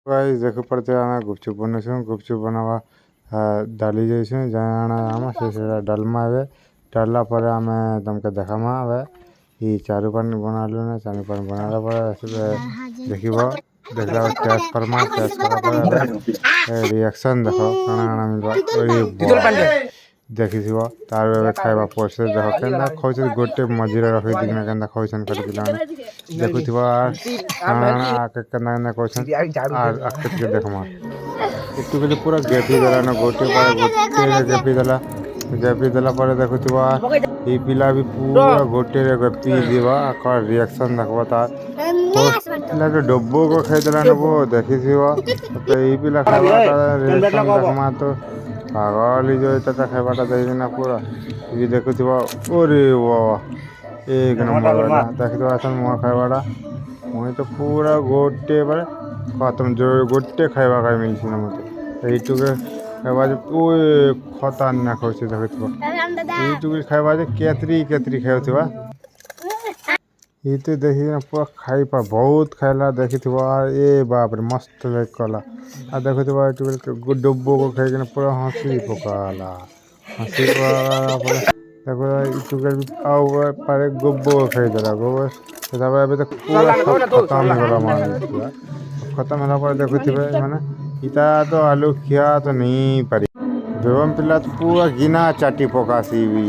guys देखो पड़ते आमे गुपचुप बनछुं गुपचुप बनावा डाली जइछुं जाना आमा से डालमा आवे डालला पर आमे तुमके देखामा आवे ई चारू पानी बनालु ने चारू पानी बनाला पर देखिबो देखला टेस्ट करमा टेस्ट करा पर रिएक्शन देखो काना काना मिलबा देखिथिबो तार एबे खाइबा पोसे देखो केंदा खोइछ गोटे मजिरे रखि दिना केंदा खोइछन कर पिलान देखुथिबो आर काना के केंदा केंदा खोइछन आर अक्के के देखमा इतु के पूरा गेपी देला न गोटे पर गेपी देला पर देखुथिबो ई पिला भी पूरा गोटे रे गेपी दिबा कर रिएक्शन देखबो तार पिला के डब्बो को खाइ देला न वो देखिथिबो तो ई पिला खाइबा रिएक्शन देखमा तो पागल जो इतना खाइबाटा देखना पूरा ये देखुथिबो ओरे वाह एक नंबर वाला देखिथिबो असन मोर खाइबाटा मोय तो पूरा गोटे बारे खत्म जो गोटे खाइबा खाइ मिलछि न मते एटु के खाइबा जे ओए खतरनाक होइछ देखिथिबो एटु के खाइबा जे केतरी केतरी खाइथिबा ई तो देखि न पूरा खाइबा बहुत खाइला देखिथिबो ए बाप रे मस्त लाइक कला आ देखिथिबो एटु के डब्बो को खाइ के पूरा हंसी पकाला पर देखो इटु के आउ पारे गोब्बो खाइ देला गोब्बो तबे अबे तक पूरा खत्म हो गला मार खत्म होला पर देखिथिबे माने इता तो आलू खिया तो नहीं पारी देवम पिला तो पूरा गिना चाटी पकासी भी